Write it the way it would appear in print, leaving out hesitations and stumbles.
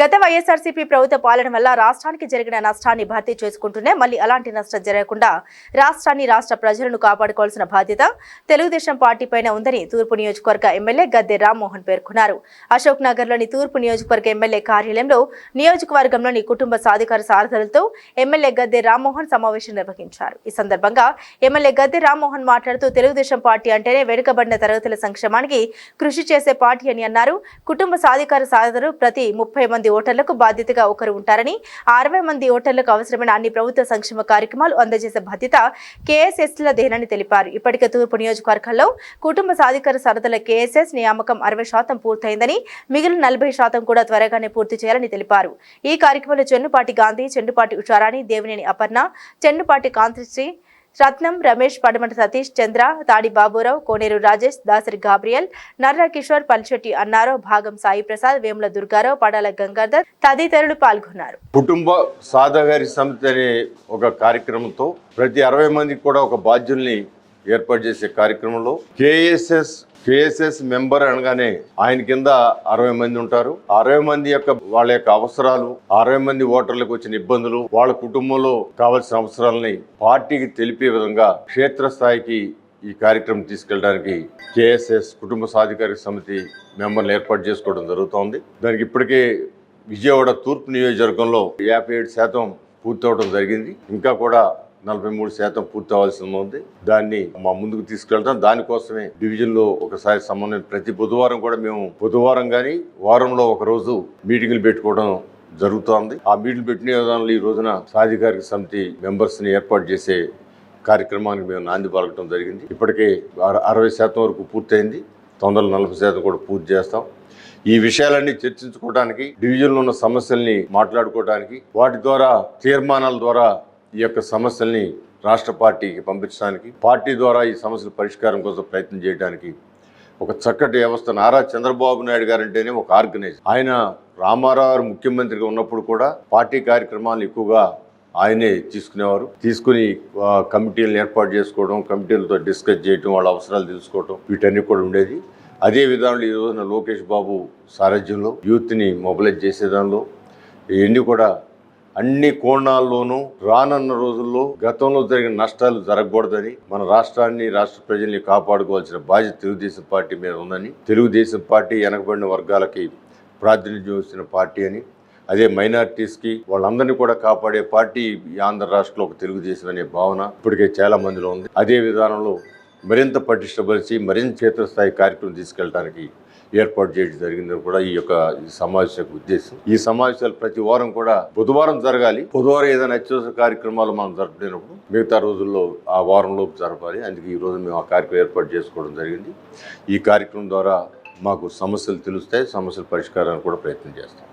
గత వైఎస్ఆర్సీపీ ప్రభుత్వ పాలన వల్ల రాష్ట్రానికి జరిగిన నష్టాన్ని భర్తీ చేసుకుంటూనే మళ్ళీ అలాంటి నష్టం జరగకుండా రాష్ట్రాన్ని రాష్ట్ర ప్రజలను కాపాడుకోవాల్సిన బాధ్యత తెలుగుదేశం పార్టీపైన ఉందని తూర్పు నియోజకవర్గ ఎమ్మెల్యే గద్దె రామ్మోహన్ పేర్కొన్నారు. అశోక్ నగర్లోని తూర్పు నియోజకవర్గ ఎమ్మెల్యే కార్యాలయంలో నియోజకవర్గంలోని కుటుంబ సాధికార సారథులతో ఎమ్మెల్యే గద్దె రామ్మోహన్ సమావేశం నిర్వహించారు. ఈ సందర్భంగా ఎమ్మెల్యే గద్దె రామ్మోహన్ మాట్లాడుతూ తెలుగుదేశం పార్టీ అంటేనే వెనుకబడిన తరగతుల సంక్షేమానికి కృషి చేసే పార్టీ అని అన్నారు. కుటుంబ సాధికార సారథులు ప్రతి 30 మంది ఓటర్లకు బాధ్యతగా ఒకరు ఉంటారని 60 మంది ఓటర్లకు అవసరమైన అన్ని ప్రభుత్వ సంక్షేమ కార్యక్రమాలు అందజేసే బాధ్యత కేఎస్ఎస్లదేనని తెలిపారు. ఇప్పటికే తూర్పు నియోజకవర్గంలో కుటుంబ సాధికార సారథుల కేఎస్ఎస్ నియామకం 60% పూర్తయిందని, మిగిలిన 40% కూడా త్వరగానే పూర్తి చేయాలని తెలిపారు. ఈ కార్యక్రమంలో చెన్నుపాటి గాంధీ, చెన్నుపాటి ఉషారాణి, దేవినేని అపర్ణ, చెన్నుపాటి కాంతిశ్రీ, రత్నం, రమేష్, పడమట సతీష్, చంద్ర, తాడి బాబురావు, కోనేరు రాజేష్, దాసరి గాబ్రియల్, నర్రా కిషోర్, పల్లిశెట్టి అన్నారావు, భాగం సాయి ప్రసాద్, వేముల దుర్గారావు, పడాల గంగాధర్ తదితరులు పాల్గొన్నారు. కుటుంబ సాధకారి సమితి అనే ఒక కార్యక్రమంతో ప్రతి 60 మందికి కూడా ఒక బాధ్యుల్ని ఏర్పాటు చేసే కార్యక్రమంలో కేఎస్ఎస్ మెంబర్ అనగానే ఆయన కింద 60 మంది ఉంటారు. 60 మంది వాళ్ళ యొక్క అవసరాలు, 60 మంది ఓటర్లకు వచ్చిన ఇబ్బందులు, వాళ్ళ కుటుంబంలో కావాల్సిన అవసరాలని పార్టీకి తెలిపే విధంగా క్షేత్రస్థాయికి ఈ కార్యక్రమం తీసుకెళ్ళడానికి కేఎస్ఎస్ కుటుంబ సాధికారిక సమితి మెంబర్లు ఏర్పాటు చేసుకోవడం జరుగుతోంది. దానికి ఇప్పటికే విజయవాడ తూర్పు నియోజకవర్గంలో 57% పూర్తవడం జరిగింది. ఇంకా కూడా 43% పూర్తి అవ్వాల్సి ఉంది. దాన్ని మా ముందుకు తీసుకెళ్తాం. దానికోసమే డివిజన్లో ఒకసారి సమన్వయం ప్రతి బుధవారం కూడా మేము బుధవారం కానీ వారంలో ఒక రోజు మీటింగులు పెట్టుకోవడం జరుగుతోంది. ఆ మీటింగ్ పెట్టిన విధానంలో ఈ రోజున సాధికారిక సమితి మెంబర్స్ని ఏర్పాటు చేసే కార్యక్రమానికి మేము నాంది పలకడం జరిగింది. ఇప్పటికే 60% వరకు పూర్తయింది. తొందరలో 40% కూడా పూర్తి చేస్తాం. ఈ విషయాలన్నీ చర్చించుకోవడానికి, డివిజన్లో ఉన్న సమస్యల్ని మాట్లాడుకోవడానికి, వాటి ద్వారా తీర్మానాల ద్వారా ఈ యొక్క సమస్యల్ని రాష్ట్ర పార్టీకి పంపించడానికి, పార్టీ ద్వారా ఈ సమస్యల పరిష్కారం కోసం ప్రయత్నం చేయడానికి ఒక చక్కటి వ్యవస్థ నారా చంద్రబాబు నాయుడు గారు అంటేనే ఒక ఆర్గనైజర్. ఆయన రామారావు ముఖ్యమంత్రిగా ఉన్నప్పుడు కూడా పార్టీ కార్యక్రమాలు ఎక్కువగా ఆయనే తీసుకుని కమిటీలను ఏర్పాటు చేసుకోవడం, కమిటీలతో డిస్కస్ చేయడం, వాళ్ళ అవసరాలు తెలుసుకోవడం, వీటన్నీ కూడా ఉండేది. అదే విధానంలో ఈ రోజున లోకేష్ బాబు సారథ్యంలో యూత్ని మొబిలైజ్ చేసేదానిలో ఇవన్నీ కూడా అన్ని కోణాల్లోనూ రానున్న రోజుల్లో గతంలో జరిగిన నష్టాలు జరగకూడదని, మన రాష్ట్రాన్ని, రాష్ట్ర ప్రజల్ని కాపాడుకోవాల్సిన బాధ్యత తెలుగుదేశం పార్టీ మీద ఉందని, తెలుగుదేశం పార్టీ వెనకబడిన వర్గాలకి ప్రాతినిధ్యం ఇస్తున్న పార్టీ అని, అదే మైనారిటీస్కి వాళ్ళందరినీ కూడా కాపాడే పార్టీ ఆంధ్ర రాష్ట్రంలో ఒక తెలుగుదేశం అనే భావన ఇప్పటికే చాలా మందిలో ఉంది. అదే విధానంలో మరింత పటిష్టపరిచి మరింత క్షేత్రస్థాయి కార్యక్రమం తీసుకెళ్ళడానికి ఏర్పాటు చేయడం జరిగిందని కూడా ఈ సమావేశం ఉద్దేశం. ఈ సమావేశాలు ప్రతి వారం కూడా బుధవారం జరగాలి. బుధవారం ఏదైనా అత్యవసర కార్యక్రమాలు మనం జరపలేనప్పుడు మిగతా రోజుల్లో ఆ వారంలోపు జరపాలి. అందుకే ఈ రోజు మేము ఆ కార్యక్రమం ఏర్పాటు చేసుకోవడం జరిగింది. ఈ కార్యక్రమం ద్వారా మాకు సమస్యలు తెలుస్తాయి, సమస్యల పరిష్కారానికి కూడా ప్రయత్నం చేస్తాం.